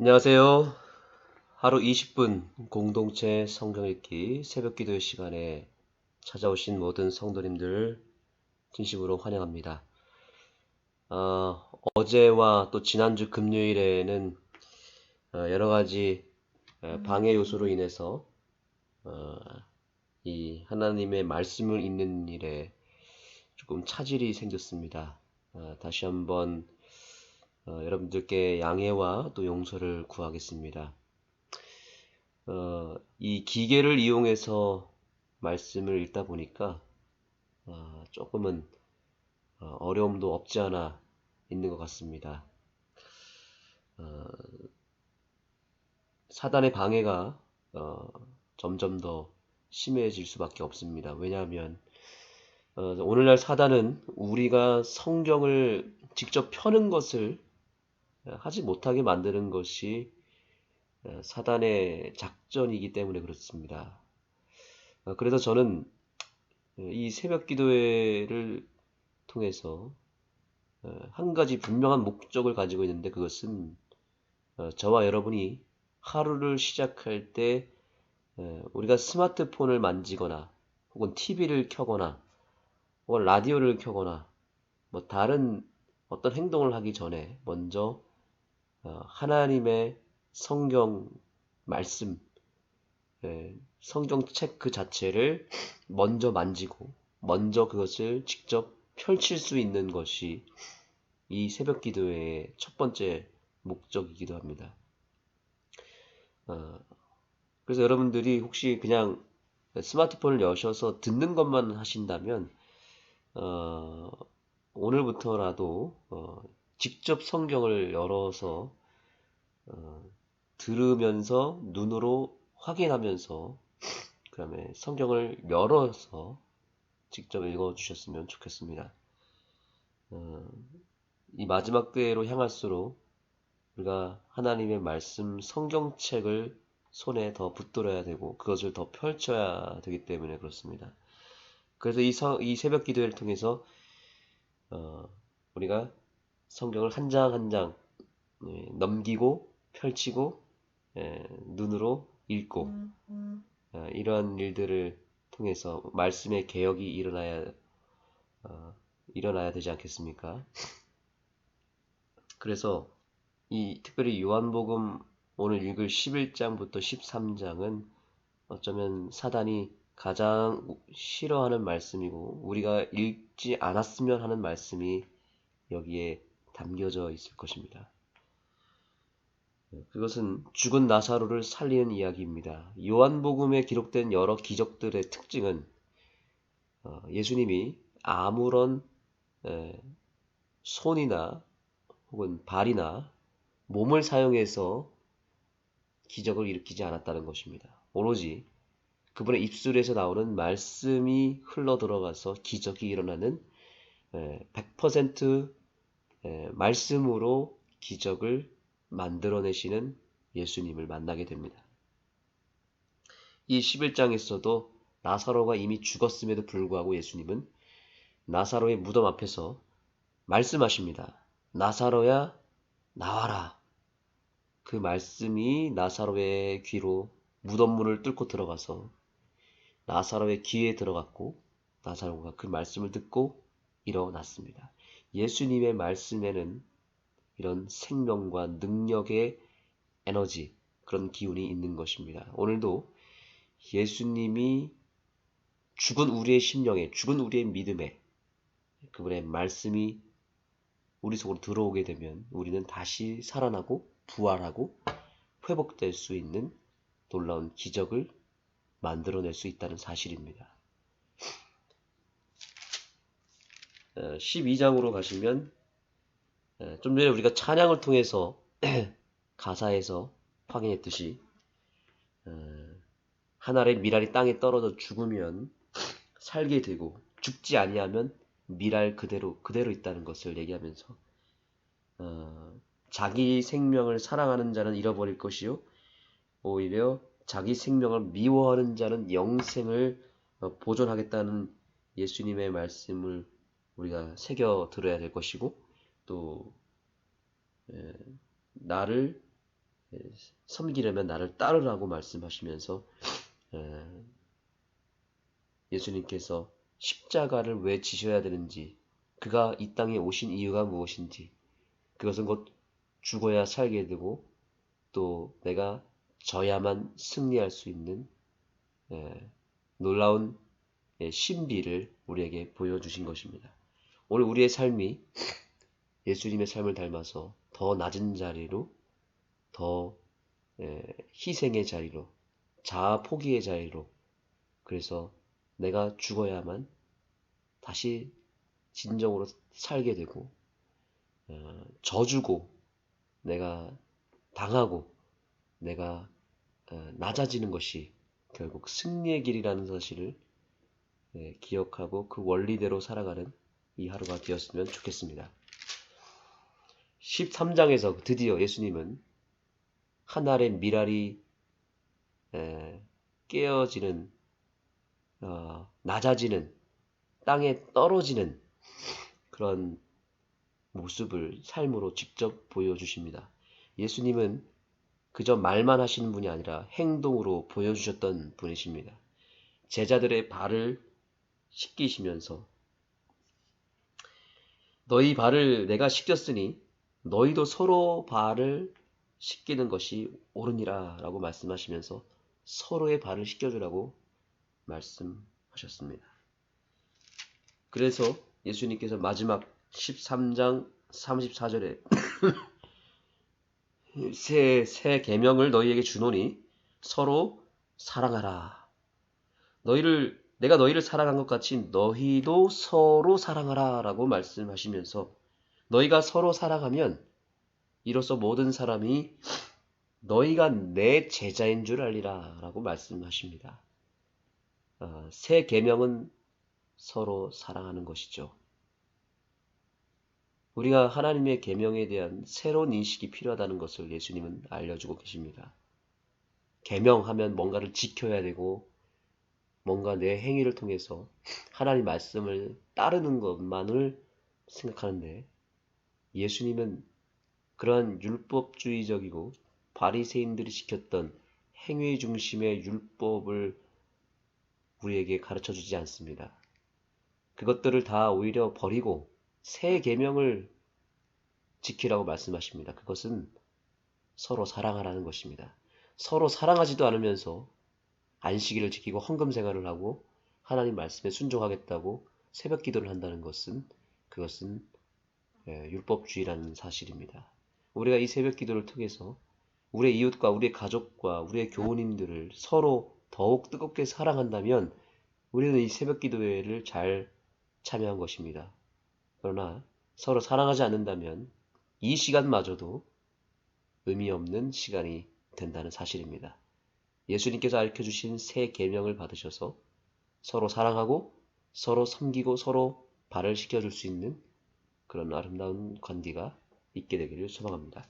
안녕하세요. 하루 20분 공동체 성경 읽기 새벽 기도의 시간에 찾아오신 모든 성도님들 진심으로 환영합니다. 어제와 또 지난주 금요일에는 여러 가지 방해 요소로 인해서 이 하나님의 말씀을 읽는 일에 조금 차질이 생겼습니다. 다시 한번 여러분들께 양해와 또 용서를 구하겠습니다. 이 기계를 이용해서 말씀을 읽다 보니까 조금은 어려움도 없지 않아 있는 것 같습니다. 사단의 방해가 점점 더 심해질 수밖에 없습니다. 왜냐하면 오늘날 사단은 우리가 성경을 직접 펴는 것을 하지 못하게 만드는 것이 사단의 작전이기 때문에 그렇습니다. 그래서 저는 이 새벽 기도회를 통해서 한 가지 분명한 목적을 가지고 있는데, 그것은 저와 여러분이 하루를 시작할 때 우리가 스마트폰을 만지거나 혹은 TV를 켜거나 혹은 라디오를 켜거나 뭐 다른 어떤 행동을 하기 전에 먼저 하나님의 성경 말씀, 성경책 그 자체를 먼저 만지고 먼저 그것을 직접 펼칠 수 있는 것이 이 새벽 기도의 첫 번째 목적이기도 합니다. 그래서 여러분들이 혹시 그냥 스마트폰을 여셔서 듣는 것만 하신다면 오늘부터라도 직접 성경을 열어서 들으면서 눈으로 확인하면서 그 다음에 성경을 열어서 직접 읽어주셨으면 좋겠습니다. 이 마지막 때로 향할수록 우리가 하나님의 말씀 성경책을 손에 더 붙들어야 되고 그것을 더 펼쳐야 되기 때문에 그렇습니다. 그래서 이 새벽 기도회를 통해서 우리가 성경을 한 장 한 장 넘기고 펼치고 눈으로 읽고 이러한 일들을 통해서 말씀의 개혁이 일어나야 되지 않겠습니까? 그래서 이 특별히 요한복음 오늘 읽을 11장부터 13장은 어쩌면 사단이 가장 싫어하는 말씀이고 우리가 읽지 않았으면 하는 말씀이 여기에 담겨져 있을 것입니다. 그것은 죽은 나사로를 살리는 이야기입니다. 요한복음에 기록된 여러 기적들의 특징은 예수님이 아무런 손이나 혹은 발이나 몸을 사용해서 기적을 일으키지 않았다는 것입니다. 오로지 그분의 입술에서 나오는 말씀이 흘러 들어가서 기적이 일어나는 100% 말씀으로 기적을 만들어내시는 예수님을 만나게 됩니다. 이 11장에서도 나사로가 이미 죽었음에도 불구하고 예수님은 나사로의 무덤 앞에서 말씀하십니다. 나사로야 나와라. 그 말씀이 나사로의 귀로 무덤문을 뚫고 들어가서 나사로의 귀에 들어갔고 나사로가 그 말씀을 듣고 일어났습니다. 예수님의 말씀에는 이런 생명과 능력의 에너지, 그런 기운이 있는 것입니다. 오늘도 예수님이 죽은 우리의 심령에, 죽은 우리의 믿음에 그분의 말씀이 우리 속으로 들어오게 되면 우리는 다시 살아나고 부활하고 회복될 수 있는 놀라운 기적을 만들어낼 수 있다는 사실입니다. 12장으로 가시면 좀 전에 우리가 찬양을 통해서 가사에서 확인했듯이 한 알의 밀알이 땅에 떨어져 죽으면 살게 되고 죽지 아니하면 밀알 그대로 있다는 것을 얘기하면서 자기 생명을 사랑하는 자는 잃어버릴 것이요 오히려 자기 생명을 미워하는 자는 영생을 보존하겠다는 예수님의 말씀을 우리가 새겨 들어야 될 것이고 또 나를 섬기려면 나를 따르라고 말씀하시면서 예수님께서 십자가를 왜 지셔야 되는지, 그가 이 땅에 오신 이유가 무엇인지, 그것은 곧 죽어야 살게 되고 또 내가 져야만 승리할 수 있는 놀라운 신비를 우리에게 보여주신 것입니다. 오늘 우리의 삶이 예수님의 삶을 닮아서 더 낮은 자리로, 더 희생의 자리로, 자아 포기의 자리로, 그래서 내가 죽어야만 다시 진정으로 살게 되고 져주고 내가 당하고 내가 낮아지는 것이 결국 승리의 길이라는 사실을 기억하고 그 원리대로 살아가는 이 하루가 되었으면 좋겠습니다. 13장에서 드디어 예수님은 하늘의 미랄이 깨어지는, 낮아지는, 땅에 떨어지는 그런 모습을 삶으로 직접 보여주십니다. 예수님은 그저 말만 하시는 분이 아니라 행동으로 보여주셨던 분이십니다. 제자들의 발을 씻기시면서 너희 발을 내가 씻겼으니 너희도 서로 발을 씻기는 것이 옳으니라 라고 말씀하시면서 서로의 발을 씻겨주라고 말씀하셨습니다. 그래서 예수님께서 마지막 13장 34절에 새 계명을 너희에게 주노니 서로 사랑하라. 내가 너희를 사랑한 것 같이 너희도 서로 사랑하라 라고 말씀하시면서 너희가 서로 사랑하면 이로써 모든 사람이 너희가 내 제자인 줄 알리라 라고 말씀하십니다. 새 계명은 서로 사랑하는 것이죠. 우리가 하나님의 계명에 대한 새로운 인식이 필요하다는 것을 예수님은 알려주고 계십니다. 계명하면 뭔가를 지켜야 되고 뭔가 내 행위를 통해서 하나님 말씀을 따르는 것만을 생각하는데 예수님은 그러한 율법주의적이고 바리새인들이 지켰던 행위 중심의 율법을 우리에게 가르쳐 주지 않습니다. 그것들을 다 오히려 버리고 새 계명을 지키라고 말씀하십니다. 그것은 서로 사랑하라는 것입니다. 서로 사랑하지도 않으면서 안식일을 지키고 헌금 생활을 하고 하나님 말씀에 순종하겠다고 새벽 기도를 한다는 것은 그것은 율법주의라는 사실입니다. 우리가 이 새벽 기도를 통해서 우리의 이웃과 우리의 가족과 우리의 교우님들을 서로 더욱 뜨겁게 사랑한다면 우리는 이 새벽 기도회를 잘 참여한 것입니다. 그러나 서로 사랑하지 않는다면 이 시간마저도 의미 없는 시간이 된다는 사실입니다. 예수님께서 알려주신 새 계명을 받으셔서 서로 사랑하고 서로 섬기고 서로 발을 씻겨줄 수 있는 그런 아름다운 관계가 있게 되기를 소망합니다.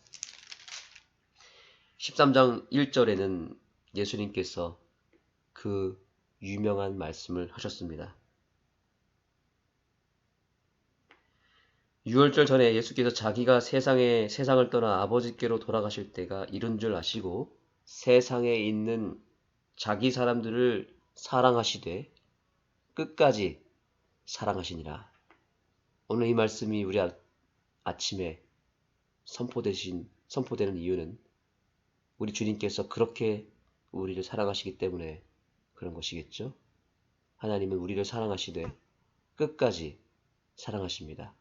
13장 1절에는 예수님께서 그 유명한 말씀을 하셨습니다. 유월절 전에 예수께서 자기가 세상을 떠나 아버지께로 돌아가실 때가 이른 줄 아시고 세상에 있는 자기 사람들을 사랑하시되 끝까지 사랑하시니라. 오늘 이 말씀이 우리 아침에 선포되는 이유는 우리 주님께서 그렇게 우리를 사랑하시기 때문에 그런 것이겠죠. 하나님은 우리를 사랑하시되 끝까지 사랑하십니다.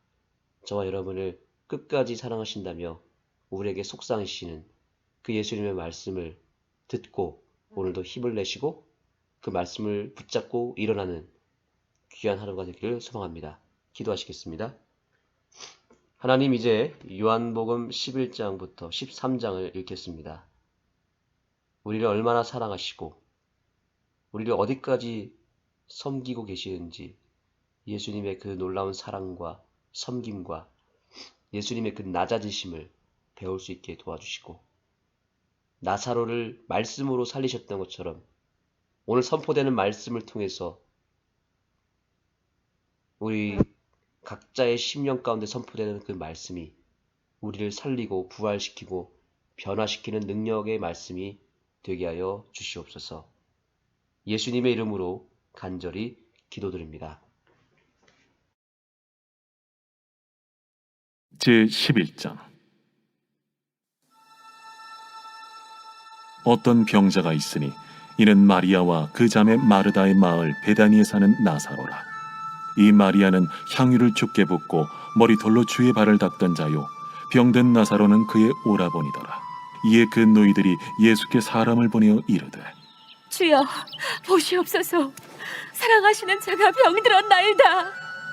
저와 여러분을 끝까지 사랑하신다며 우리에게 속상하시는 그 예수님의 말씀을 듣고 오늘도 힘을 내시고 그 말씀을 붙잡고 일어나는 귀한 하루가 되기를 소망합니다. 기도하시겠습니다. 하나님, 이제 요한복음 11장부터 13장을 읽겠습니다. 우리를 얼마나 사랑하시고 우리를 어디까지 섬기고 계시는지 예수님의 그 놀라운 사랑과 섬김과 예수님의 그 낮아지심을 배울 수 있게 도와주시고 나사로를 말씀으로 살리셨던 것처럼 오늘 선포되는 말씀을 통해서 우리 각자의 심령 가운데 선포되는 그 말씀이 우리를 살리고 부활시키고 변화시키는 능력의 말씀이 되게 하여 주시옵소서. 예수님의 이름으로 간절히 기도드립니다. 제11장. 어떤 병자가 있으니 이는 마리아와 그 자매 마르다의 마을 베다니에 사는 나사로라. 이 마리아는 향유를 죽게 붓고 머리털로 주의 발을 닦던 자요, 병든 나사로는 그의 오라버니더라. 이에 그 노이들이 예수께 사람을 보내어 이르되, 주여, 보시옵소서. 사랑하시는 자가 병들었나이다.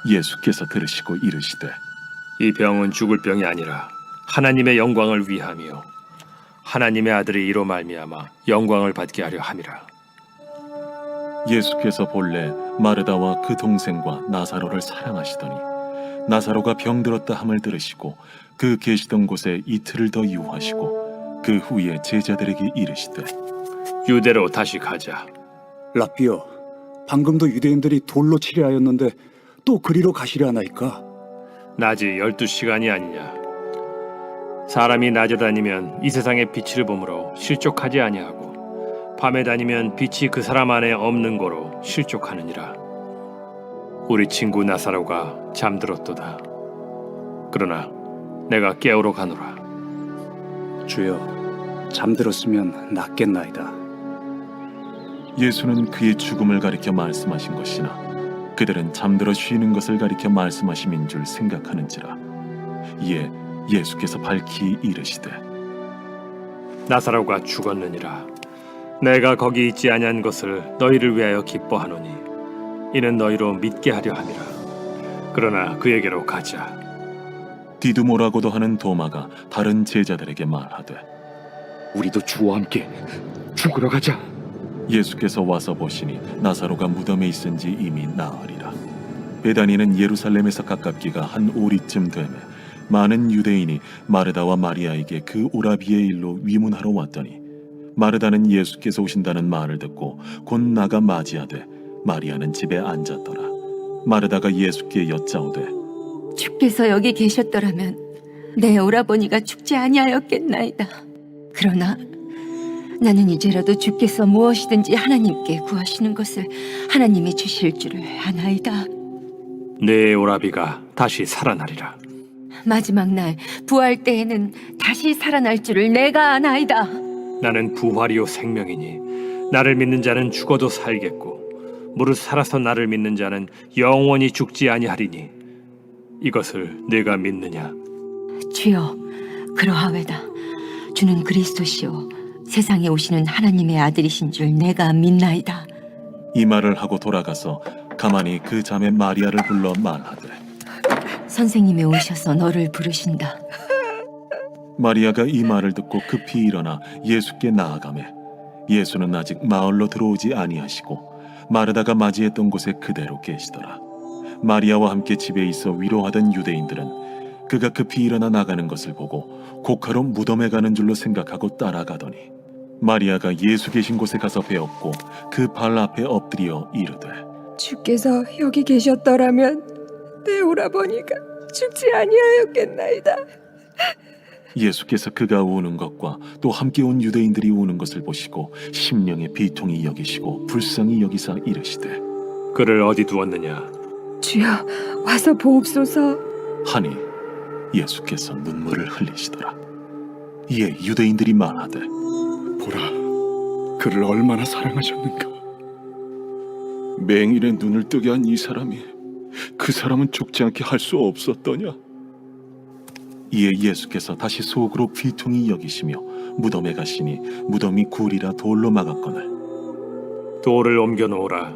예수께서 들으시고 이르시되, 이 병은 죽을 병이 아니라 하나님의 영광을 위함이요 하나님의 아들이 이로 말미암아 영광을 받게 하려 함이라. 예수께서 본래 마르다와 그 동생과 나사로를 사랑하시더니 나사로가 병들었다 함을 들으시고 그 계시던 곳에 이틀을 더 유하시고 그 후에 제자들에게 이르시되, 유대로 다시 가자. 라삐여, 방금도 유대인들이 돌로 치려 하였는데 또 그리로 가시려 하나이까? 낮이 12시간이 아니냐. 사람이 낮에 다니면 이 세상의 빛을 보므로 실족하지 아니하고 밤에 다니면 빛이 그 사람 안에 없는 거로 실족하느니라. 우리 친구 나사로가 잠들었도다. 그러나 내가 깨우러 가노라. 주여, 잠들었으면 낫겠나이다. 예수는 그의 죽음을 가리켜 말씀하신 것이나 그들은 잠들어 쉬는 것을 가리켜 말씀하심인 줄 생각하는지라. 이에 예수께서 밝히 이르시되, 나사로가 죽었느니라. 내가 거기 있지 아니한 것을 너희를 위하여 기뻐하노니 이는 너희로 믿게 하려 함이라. 그러나 그에게로 가자. 디두모라고도 하는 도마가 다른 제자들에게 말하되, 우리도 주와 함께 죽으러 가자. 예수께서 와서 보시니 나사로가 무덤에 있은지 이미 나으리라. 베다니는 예루살렘에서 가깝기가 한 오리쯤 되매 많은 유대인이 마르다와 마리아에게 그 오라비의 일로 위문하러 왔더니 마르다는 예수께서 오신다는 말을 듣고 곧 나가 맞이하되 마리아는 집에 앉았더라. 마르다가 예수께 여짜오되, 주께서 여기 계셨더라면 내 오라버니가 죽지 아니하였겠나이다. 그러나 나는 이제라도 주께서 무엇이든지 하나님께 구하시는 것을 하나님이 주실 줄을 아나이다. 내 오라비가 다시 살아나리라. 마지막 날 부활 때에는 다시 살아날 줄을 내가 아나이다. 나는 부활이요 생명이니 나를 믿는 자는 죽어도 살겠고 무릇 살아서 나를 믿는 자는 영원히 죽지 아니하리니 이것을 내가 믿느냐? 주여, 그러하외다. 주는 그리스도시요 세상에 오시는 하나님의 아들이신 줄 내가 믿나이다. 이 말을 하고 돌아가서 가만히 그 자매 마리아를 불러 말하되, 선생님이 오셔서 너를 부르신다. 마리아가 이 말을 듣고 급히 일어나 예수께 나아가매 예수는 아직 마을로 들어오지 아니하시고 마르다가 맞이했던 곳에 그대로 계시더라. 마리아와 함께 집에 있어 위로하던 유대인들은 그가 급히 일어나 나가는 것을 보고 곡하러 무덤에 가는 줄로 생각하고 따라가더니 마리아가 예수 계신 곳에 가서 배웠고 그 발 앞에 엎드려 이르되, 주께서 여기 계셨더라면 내 오라버니가 죽지 아니하였겠나이다. 예수께서 그가 우는 것과 또 함께 온 유대인들이 우는 것을 보시고 심령에 비통히 여기시고 불쌍히 여기사 이르시되, 그를 어디 두었느냐? 주여, 와서 보옵소서. 하니 예수께서 눈물을 흘리시더라. 이에 유대인들이 말하되, 보라, 그를 얼마나 사랑하셨는가. 맹인의 눈을 뜨게 한 이 사람이 그 사람은 죽지 않게 할 수 없었더냐? 이에 예수께서 다시 속으로 비통히 여기시며 무덤에 가시니 무덤이 굴이라 돌로 막았거늘 돌을 옮겨 놓으라.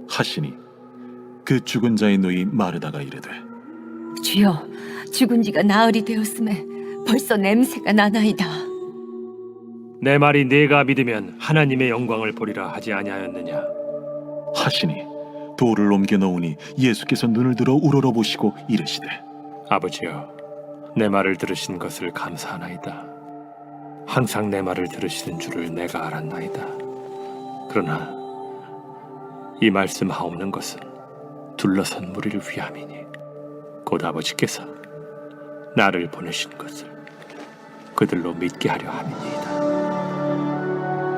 하시니 그 죽은 자의 누이 마르다가 이르되, 주여, 죽은 지가 나흘이 되었음에 벌써 냄새가 나나이다. 내 말이 네가 믿으면 하나님의 영광을 보리라 하지 아니하였느냐? 하시니 돌을 옮겨 놓으니 예수께서 눈을 들어 우러러보시고 이르시되, 아버지여, 내 말을 들으신 것을 감사하나이다. 항상 내 말을 들으시는 줄을 내가 알았나이다. 그러나 이 말씀하옵는 것은 둘러선 무리를 위함이니 곧 아버지께서 나를 보내신 것을 그들로 믿게 하려 함이니이다.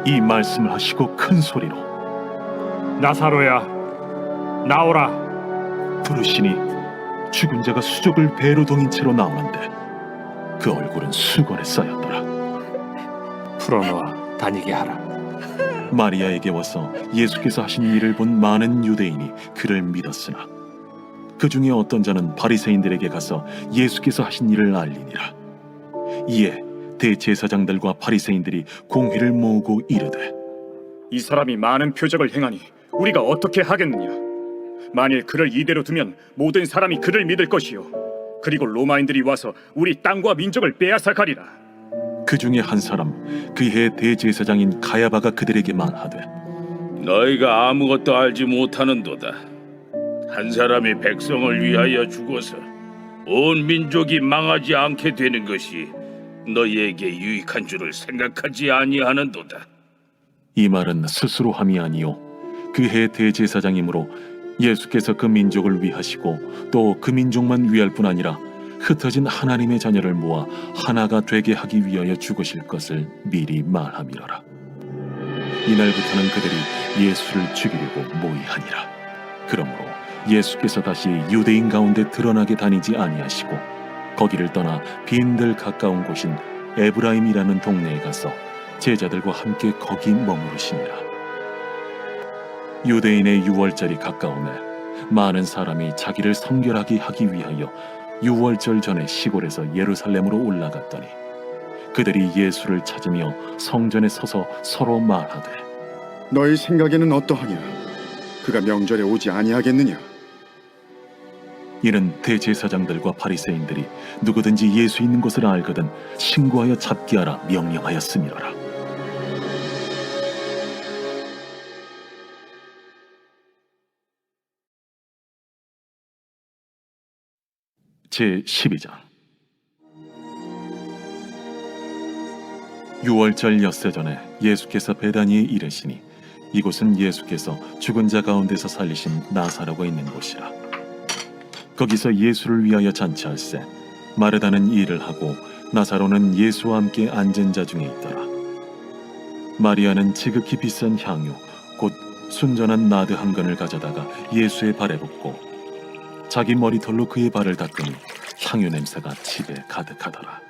이 말씀을 하시고 큰 소리로 나사로야, 나오라. 부르시니 죽은 자가 수족을 배로 동인 채로 나오는데 그 얼굴은 수건에 쌓였더라. 풀어놓아 다니게 하라. 마리아에게 와서 예수께서 하신 일을 본 많은 유대인이 그를 믿었으나 그 중에 어떤 자는 바리새인들에게 가서 예수께서 하신 일을 알리니라. 이에 대제사장들과 바리새인들이 공회를 모으고 이르되 이 사람이 많은 표적을 행하니 우리가 어떻게 하겠느냐? 만일 그를 이대로 두면 모든 사람이 그를 믿을 것이요, 그리고 로마인들이 와서 우리 땅과 민족을 빼앗아 가리라. 그 중에 한 사람 그 해 대제사장인 가야바가 그들에게 말하되 너희가 아무것도 알지 못하는도다. 한 사람이 백성을 위하여 죽어서 온 민족이 망하지 않게 되는 것이 너희에게 유익한 줄을 생각하지 아니하는도다. 이 말은 스스로 함이 아니요 그 해 대제사장이므로 예수께서 그 민족을 위하시고 또 그 민족만 위할 뿐 아니라 흩어진 하나님의 자녀를 모아 하나가 되게 하기 위하여 죽으실 것을 미리 말함이로라. 이날부터는 그들이 예수를 죽이려고 모의하니라. 그러므로 예수께서 다시 유대인 가운데 드러나게 다니지 아니하시고 거기를 떠나 빈들 가까운 곳인 에브라임이라는 동네에 가서 제자들과 함께 거기 머무르시니라. 유대인의 유월절이 가까우매 많은 사람이 자기를 성결하게 하기 위하여 유월절 전에 시골에서 예루살렘으로 올라갔더니 그들이 예수를 찾으며 성전에 서서 서로 말하되 너희 생각에는 어떠하냐? 그가 명절에 오지 아니하겠느냐? 이는 대제사장들과 바리새인들이 누구든지 예수 있는 것을 알거든 신고하여 잡게 하라 명령하였음이로라. 제12장 유월절 엿새 전에 예수께서 베다니에 이르시니 이곳은 예수께서 죽은 자 가운데서 살리신 나사로가 있는 곳이라. 거기서 예수를 위하여 잔치할세 마르다는 일을 하고 나사로는 예수와 함께 앉은 자 중에 있더라. 마리아는 지극히 비싼 향유 곧 순전한 나드 한 근을 가져다가 예수의 발에 붓고 자기 머리털로 그의 발을 닦으니 향유 냄새가 집에 가득하더라.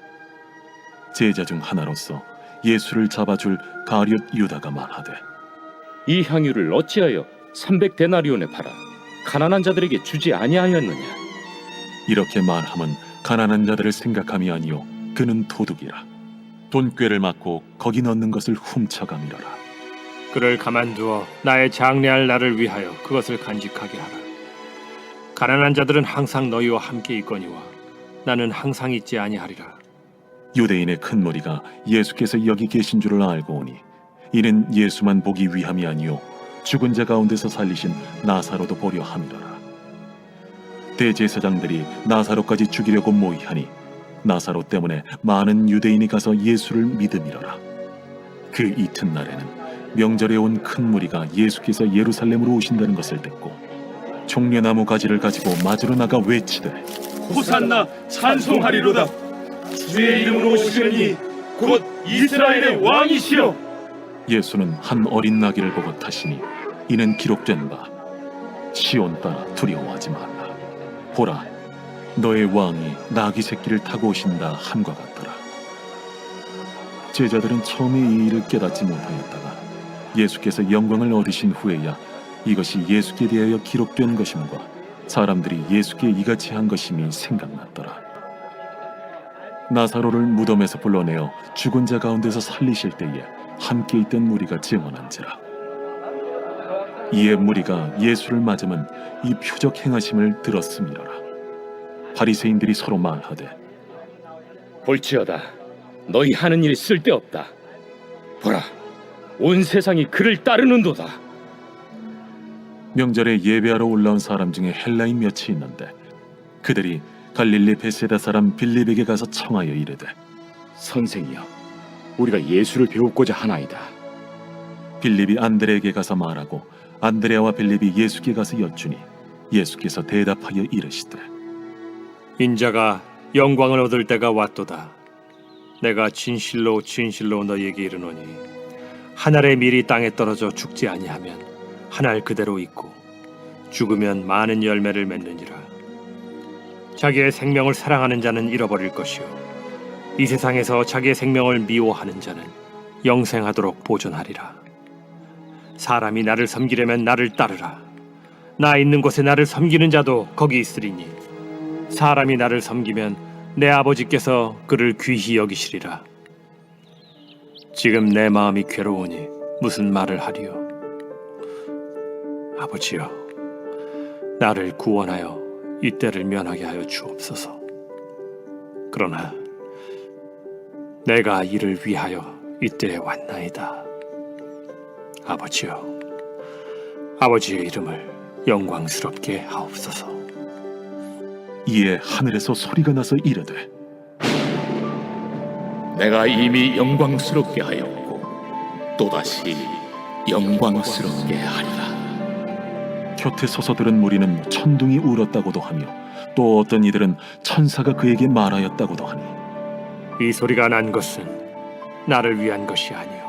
제자 중 하나로서 예수를 잡아줄 가룟 유다가 말하되 이 향유를 어찌하여 300데나리온에 팔아 가난한 자들에게 주지 아니하였느냐? 이렇게 말함은 가난한 자들을 생각함이 아니요 그는 도둑이라. 돈꾀를 맞고 거기 넣는 것을 훔쳐감이로라. 그를 가만두어 나의 장래할 날을 위하여 그것을 간직하게 하라. 가난한 자들은 항상 너희와 함께 있거니와 나는 항상 있지 아니하리라. 유대인의 큰 무리가 예수께서 여기 계신 줄을 알고 오니 이는 예수만 보기 위함이 아니요 죽은 자 가운데서 살리신 나사로도 보려 함이로라. 대제사장들이 나사로까지 죽이려고 모의하니 나사로 때문에 많은 유대인이 가서 예수를 믿음이로라. 그 이튿날에는 명절에 온 큰 무리가 예수께서 예루살렘으로 오신다는 것을 듣고 종려나무 가지를 가지고 맞으러 나가 외치되 호산나 찬송하리로다. 주의 이름으로 오시려니 곧 이스라엘의 왕이시여. 예수는 한 어린 나귀를 보고 타시니 이는 기록된 바 시온 따라 두려워하지 말라. 보라 너의 왕이 나귀 새끼를 타고 오신다 함과 같더라. 제자들은 처음에 이 일을 깨닫지 못하였다가 예수께서 영광을 얻으신 후에야 이것이 예수께 대하여 기록된 것임과 사람들이 예수께 이같이 한 것임이 생각났더라. 나사로를 무덤에서 불러내어 죽은 자 가운데서 살리실 때에 함께 있던 무리가 증언한지라. 이에 무리가 예수를 맞으면 이 표적 행하심을 들었음이로라. 바리새인들이 서로 말하되 볼지어다, 너희 하는 일이 쓸데없다. 보라, 온 세상이 그를 따르는도다. 명절에 예배하러 올라온 사람 중에 헬라인 몇이 있는데 그들이 갈릴리 베세다 사람 빌립에게 가서 청하여 이르되 선생이여, 우리가 예수를 배우고자 하나이다. 빌립이 안드레에게 가서 말하고 안드레아와 빌립이 예수께 가서 여쭈니 예수께서 대답하여 이르시되 인자가 영광을 얻을 때가 왔도다. 내가 진실로 진실로 너희에게 이르노니 한 알의 밀이 땅에 떨어져 죽지 아니하면 한 알 그대로 있고 죽으면 많은 열매를 맺느니라. 자기의 생명을 사랑하는 자는 잃어버릴 것이요 이 세상에서 자기의 생명을 미워하는 자는 영생하도록 보존하리라. 사람이 나를 섬기려면 나를 따르라. 나 있는 곳에 나를 섬기는 자도 거기 있으리니 사람이 나를 섬기면 내 아버지께서 그를 귀히 여기시리라. 지금 내 마음이 괴로우니 무슨 말을 하리요? 아버지여, 나를 구원하여 이 때를 면하게 하여 주옵소서. 그러나 내가 이를 위하여 이때에 왔나이다. 아버지여, 아버지의 이름을 영광스럽게 하옵소서. 이에 하늘에서 소리가 나서 이르되 내가 이미 영광스럽게 하였고 또다시 영광스럽게 하리라. 곁에 서서 들은 무리는 천둥이 울었다고도 하며 또 어떤 이들은 천사가 그에게 말하였다고도 하니 이 소리가 난 것은 나를 위한 것이 아니요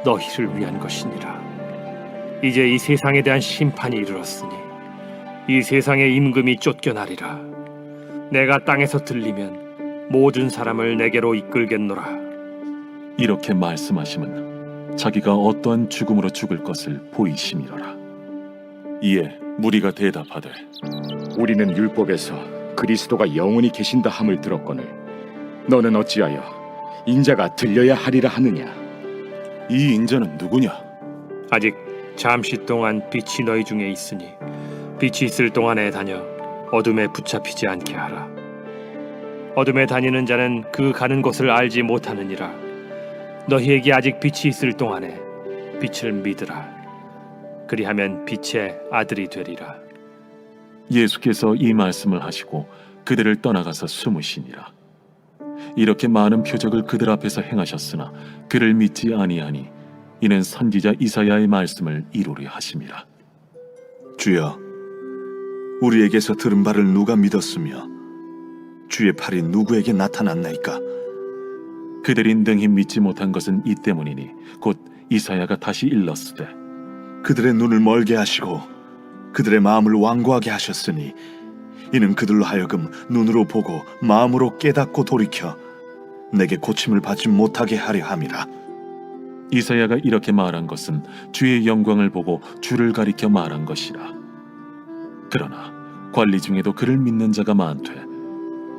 너희를 위한 것이니라. 이제 이 세상에 대한 심판이 이르렀으니 이 세상의 임금이 쫓겨나리라. 내가 땅에서 들리면 모든 사람을 내게로 이끌겠노라. 이렇게 말씀하심은 자기가 어떠한 죽음으로 죽을 것을 보이심이로라. 이에 무리가 대답하되 우리는 율법에서 그리스도가 영원히 계신다 함을 들었거늘 너는 어찌하여 인자가 들려야 하리라 하느냐? 이 인자는 누구냐? 아직 잠시 동안 빛이 너희 중에 있으니 빛이 있을 동안에 다녀 어둠에 붙잡히지 않게 하라. 어둠에 다니는 자는 그 가는 곳을 알지 못하느니라. 너희에게 아직 빛이 있을 동안에 빛을 믿으라. 그리하면 빛의 아들이 되리라. 예수께서 이 말씀을 하시고 그들을 떠나가서 숨으시니라. 이렇게 많은 표적을 그들 앞에서 행하셨으나 그를 믿지 아니하니 이는 선지자 이사야의 말씀을 이루려 하심이라. 주여, 우리에게서 들은 바를 누가 믿었으며 주의 팔이 누구에게 나타났나이까? 그들이 능히 믿지 못한 것은 이 때문이니 곧 이사야가 다시 일렀으되 그들의 눈을 멀게 하시고 그들의 마음을 완고하게 하셨으니 이는 그들로 하여금 눈으로 보고 마음으로 깨닫고 돌이켜 내게 고침을 받지 못하게 하려 함이라. 이사야가 이렇게 말한 것은 주의 영광을 보고 주를 가리켜 말한 것이라. 그러나 관리 중에도 그를 믿는 자가 많되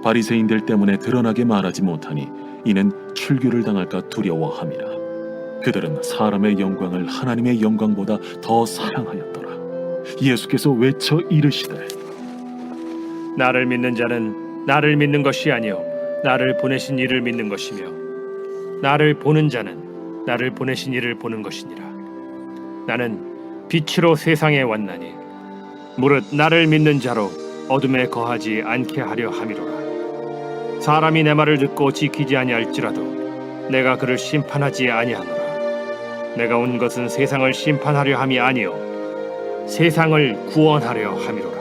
바리새인들 때문에 드러나게 말하지 못하니 이는 출교를 당할까 두려워함이라. 그들은 사람의 영광을 하나님의 영광보다 더 사랑하였더라. 예수께서 외쳐 이르시되 나를 믿는 자는 나를 믿는 것이 아니요 나를 보내신 이를 믿는 것이며 나를 보는 자는 나를 보내신 이를 보는 것이니라. 나는 빛으로 세상에 왔나니 무릇 나를 믿는 자로 어둠에 거하지 않게 하려 함이로라. 사람이 내 말을 듣고 지키지 아니할지라도 내가 그를 심판하지 아니하노라. 내가 온 것은 세상을 심판하려 함이 아니요 세상을 구원하려 함이로라.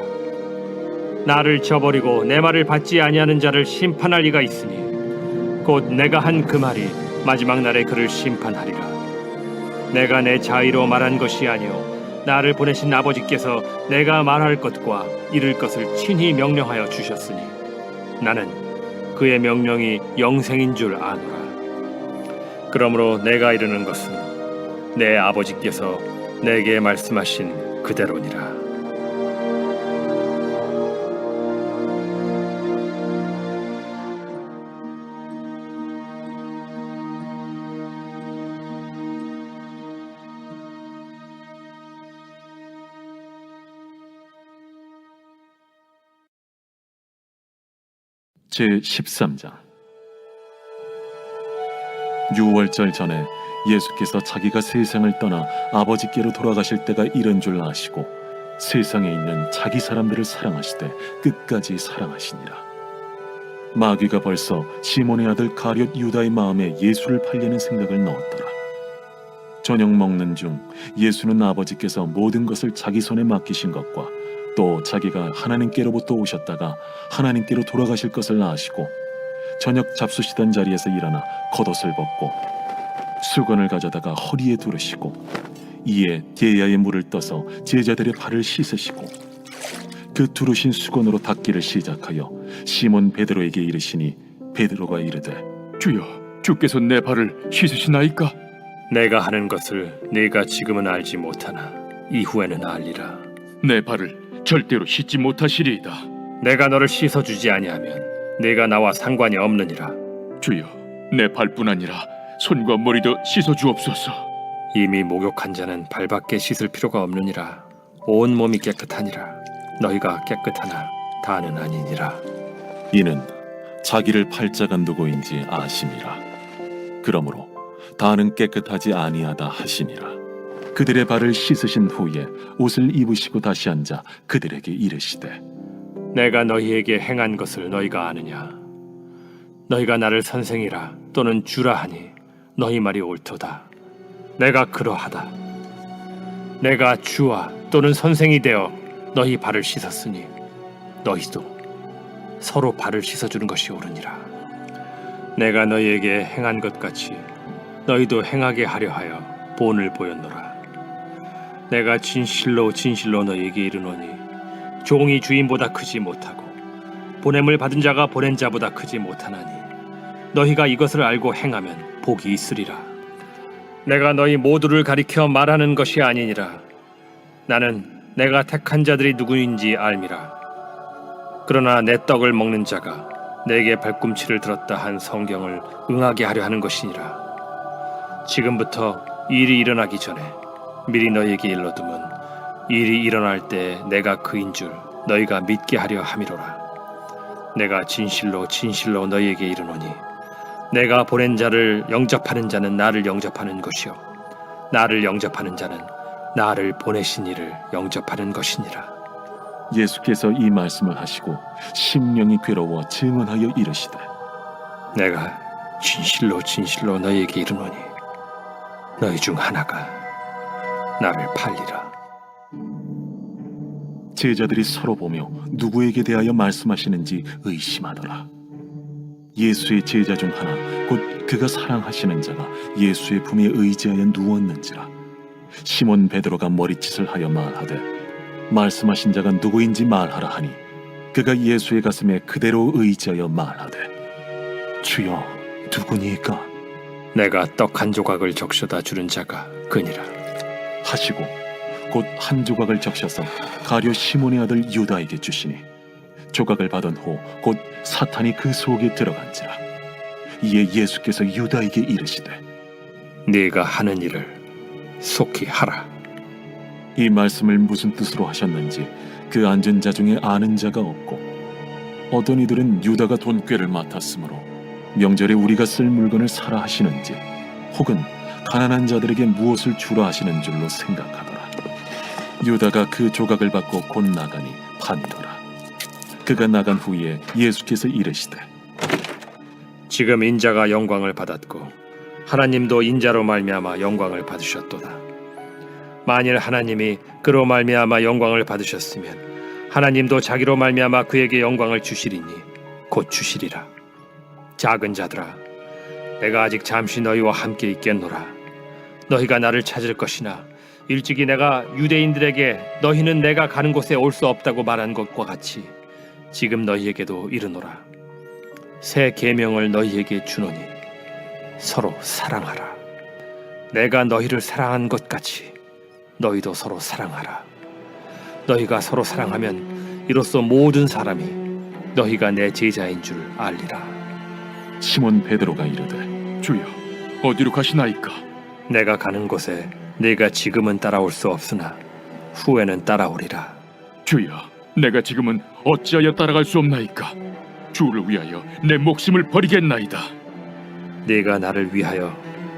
나를 저버리고 내 말을 받지 아니하는 자를 심판할 리가 있으니 곧 내가 한 그 말이 마지막 날에 그를 심판하리라. 내가 내 자의로 말한 것이 아니요 나를 보내신 아버지께서 내가 말할 것과 이룰 것을 친히 명령하여 주셨으니 나는 그의 명령이 영생인 줄 아노라. 그러므로 내가 이르는 것은 내 아버지께서 내게 말씀하신 그대로니라. 제13장. 유월절 전에 예수께서 자기가 세상을 떠나 아버지께로 돌아가실 때가 이른 줄 아시고 세상에 있는 자기 사람들을 사랑하시되 끝까지 사랑하시니라. 마귀가 벌써 시몬의 아들 가룟 유다의 마음에 예수를 팔려는 생각을 넣었더라. 저녁 먹는 중 예수는 아버지께서 모든 것을 자기 손에 맡기신 것과 또 자기가 하나님께로부터 오셨다가 하나님께로 돌아가실 것을 아시고 저녁 잡수시던 자리에서 일어나 겉옷을 벗고 수건을 가져다가 허리에 두르시고 이에 게야의 물을 떠서 제자들의 발을 씻으시고 그 두르신 수건으로 닦기를 시작하여 시몬 베드로에게 이르시니 베드로가 이르되 주여, 주께서 내 발을 씻으시나이까? 내가 하는 것을 네가 지금은 알지 못하나 이후에는 알리라. 내 발을 절대로 씻지 못하시리이다. 내가 너를 씻어주지 아니하면 네가 나와 상관이 없느니라. 주여, 내 발뿐 아니라 손과 머리도 씻어 주옵소서. 이미 목욕한 자는 발밖에 씻을 필요가 없느니라. 온 몸이 깨끗하니라. 너희가 깨끗하나 다는 아니니라. 이는 자기를 팔자가 누구인지 아심이라. 그러므로 다는 깨끗하지 아니하다 하시니라. 그들의 발을 씻으신 후에 옷을 입으시고 다시 앉아 그들에게 이르시되 내가 너희에게 행한 것을 너희가 아느냐? 너희가 나를 선생이라 또는 주라 하니 너희 말이 옳도다. 내가 그러하다. 내가 주와 또는 선생이 되어 너희 발을 씻었으니 너희도 서로 발을 씻어주는 것이 옳으니라. 내가 너희에게 행한 것 같이 너희도 행하게 하려 하여 본을 보였노라. 내가 진실로 진실로 너희에게 이르노니 종이 주인보다 크지 못하고 보냄을 받은 자가 보낸 자보다 크지 못하나니 너희가 이것을 알고 행하면 복이 있으리라. 내가 너희 모두를 가리켜 말하는 것이 아니니라. 나는 내가 택한 자들이 누구인지 알미라. 그러나 내 떡을 먹는 자가 내게 발꿈치를 들었다 한 성경을 응하게 하려 하는 것이니라. 지금부터 일이 일어나기 전에 미리 너희에게 일러두면 일이 일어날 때 내가 그인 줄 너희가 믿게 하려 함이로라. 내가 진실로 진실로 너희에게 이르노니 내가 보낸 자를 영접하는 자는 나를 영접하는 것이요 나를 영접하는 자는 나를 보내신 이를 영접하는 것이니라. 예수께서 이 말씀을 하시고 심령이 괴로워 증언하여 이르시되 내가 진실로 진실로 너희에게 이르노니 너희 중 하나가 나를 팔리라. 제자들이 서로 보며 누구에게 대하여 말씀하시는지 의심하더라. 예수의 제자 중 하나 곧 그가 사랑하시는 자가 예수의 품에 의지하여 누웠는지라. 시몬 베드로가 머리짓을 하여 말하되 말씀하신 자가 누구인지 말하라 하니 그가 예수의 가슴에 그대로 의지하여 말하되 주여 누구니까 내가 떡 한 조각을 적셔다 주는 자가 그니라 하시고 곧 한 조각을 적셔서 가룟 시몬의 아들 유다에게 주시니 조각을 받은 후 곧 사탄이 그 속에 들어간지라. 이에 예수께서 유다에게 이르시되 네가 하는 일을 속히 하라. 이 말씀을 무슨 뜻으로 하셨는지 그 앉은 자 중에 아는 자가 없고 어떤 이들은 유다가 돈꾀를 맡았으므로 명절에 우리가 쓸 물건을 사라 하시는지 혹은 가난한 자들에게 무엇을 주라 하시는 줄로 생각하더라. 유다가 그 조각을 받고 곧 나가니 판이더라. 그가 나간 후에 예수께서 이르시되 지금 인자가 영광을 받았고 하나님도 인자로 말미암아 영광을 받으셨도다. 만일 하나님이 그로 말미암아 영광을 받으셨으면 하나님도 자기로 말미암아 그에게 영광을 주시리니 곧 주시리라. 작은 자들아, 내가 아직 잠시 너희와 함께 있겠노라. 너희가 나를 찾을 것이나 일찍이 내가 유대인들에게 너희는 내가 가는 곳에 올 수 없다고 말한 것과 같이 지금 너희에게도 이르노라. 새 계명을 너희에게 주노니 서로 사랑하라. 내가 너희를 사랑한 것 같이 너희도 서로 사랑하라. 너희가 서로 사랑하면 이로써 모든 사람이 너희가 내 제자인 줄 알리라. 시몬 베드로가 이르되 주여, 어디로 가시나이까? 내가 가는 곳에 네가 지금은 따라올 수 없으나 후에는 따라오리라. 주여, 내가 지금은 어찌하여 따라갈 수 없나이까? 주를 위하여 내 목숨을 버리겠나이다. 네가 나를 위하여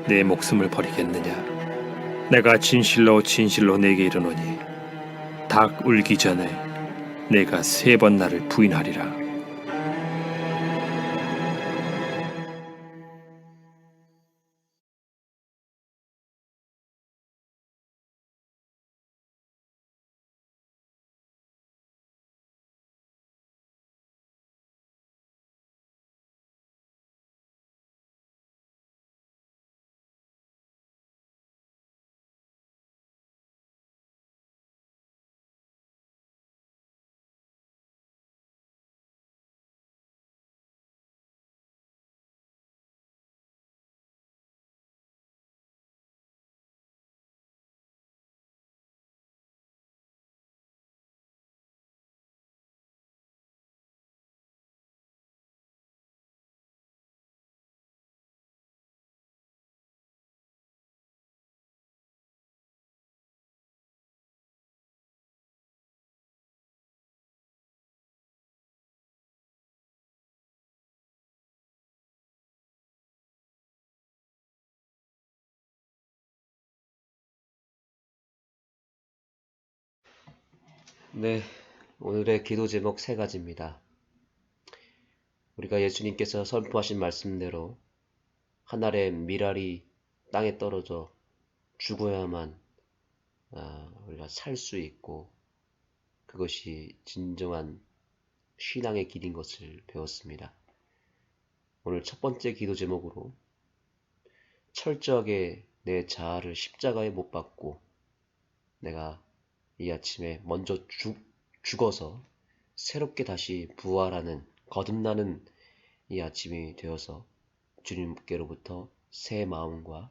내 목숨을 버리겠느냐? 내가 진실로 진실로 네게 이르노니 닭 울기 전에 네가 3번 나를 부인하리라. 네, 오늘의 기도 제목 세 가지입니다. 우리가 예수님께서 선포하신 말씀대로 한 알의 밀알이 땅에 떨어져 죽어야만 우리가 살 수 있고 그것이 진정한 신앙의 길인 것을 배웠습니다. 오늘 첫 번째 기도 제목으로 철저하게 내 자아를 십자가에 못 박고 내가 이 아침에 먼저 죽어서 새롭게 다시 부활하는 거듭나는 이 아침이 되어서 주님께로부터 새 마음과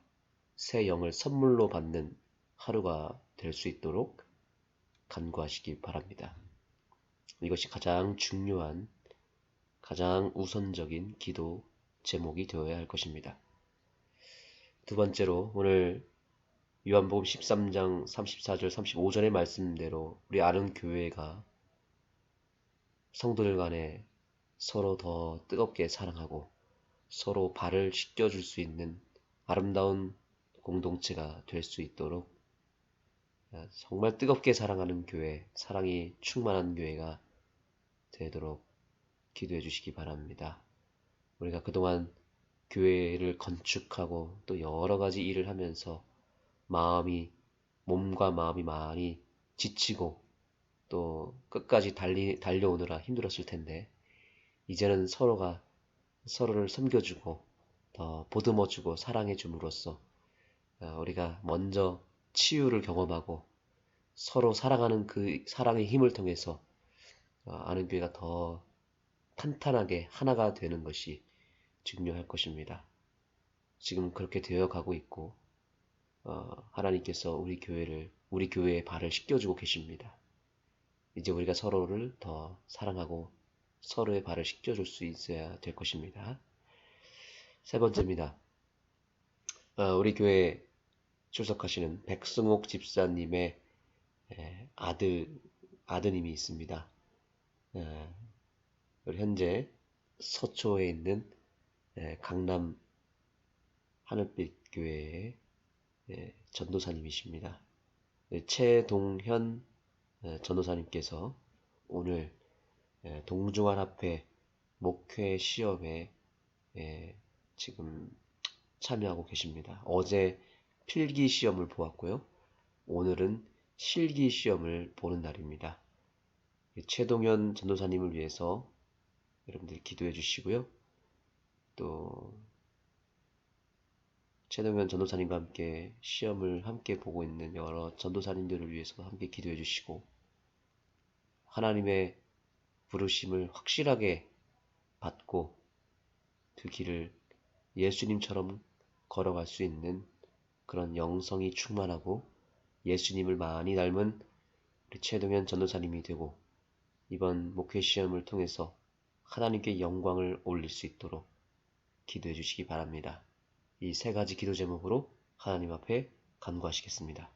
새 영을 선물로 받는 하루가 될 수 있도록 간구하시기 바랍니다. 이것이 가장 중요한, 가장 우선적인 기도 제목이 되어야 할 것입니다. 두 번째로 오늘 요한복음 13장 34절 35절의 말씀대로 우리 아는 교회가 성도들 간에 서로 더 뜨겁게 사랑하고 서로 발을 씻겨줄 수 있는 아름다운 공동체가 될 수 있도록 정말 뜨겁게 사랑하는 교회, 사랑이 충만한 교회가 되도록 기도해 주시기 바랍니다. 우리가 그동안 교회를 건축하고 또 여러 가지 일을 하면서 몸과 마음이 많이 지치고 또 끝까지 달려오느라 힘들었을 텐데 이제는 서로가 서로를 섬겨주고 더 보듬어주고 사랑해줌으로써 우리가 먼저 치유를 경험하고 서로 사랑하는 그 사랑의 힘을 통해서 아는 교회가 더 탄탄하게 하나가 되는 것이 중요할 것입니다. 지금 그렇게 되어 가고 있고 하나님께서 우리 교회의 발을 씻겨주고 계십니다. 이제 우리가 서로를 더 사랑하고 서로의 발을 씻겨줄 수 있어야 될 것입니다. 세 번째입니다. 우리 교회에 출석하시는 백승옥 집사님의 아드님이 있습니다. 현재 서초에 있는 강남 하늘빛 교회의 전도사님이십니다. 최동현 전도사님께서 오늘 동중환합회 목회 시험에 지금 참여하고 계십니다. 어제 필기 시험을 보았고요. 오늘은 실기 시험을 보는 날입니다. 최동현 전도사님을 위해서 여러분들 기도해 주시고요. 또 최동현 전도사님과 함께 시험을 함께 보고 있는 여러 전도사님들을 위해서 함께 기도해 주시고 하나님의 부르심을 확실하게 받고 그 길을 예수님처럼 걸어갈 수 있는 그런 영성이 충만하고 예수님을 많이 닮은 우리 최동현 전도사님이 되고 이번 목회 시험을 통해서 하나님께 영광을 올릴 수 있도록 기도해 주시기 바랍니다. 이 세 가지 기도 제목으로 하나님 앞에 간구하시겠습니다.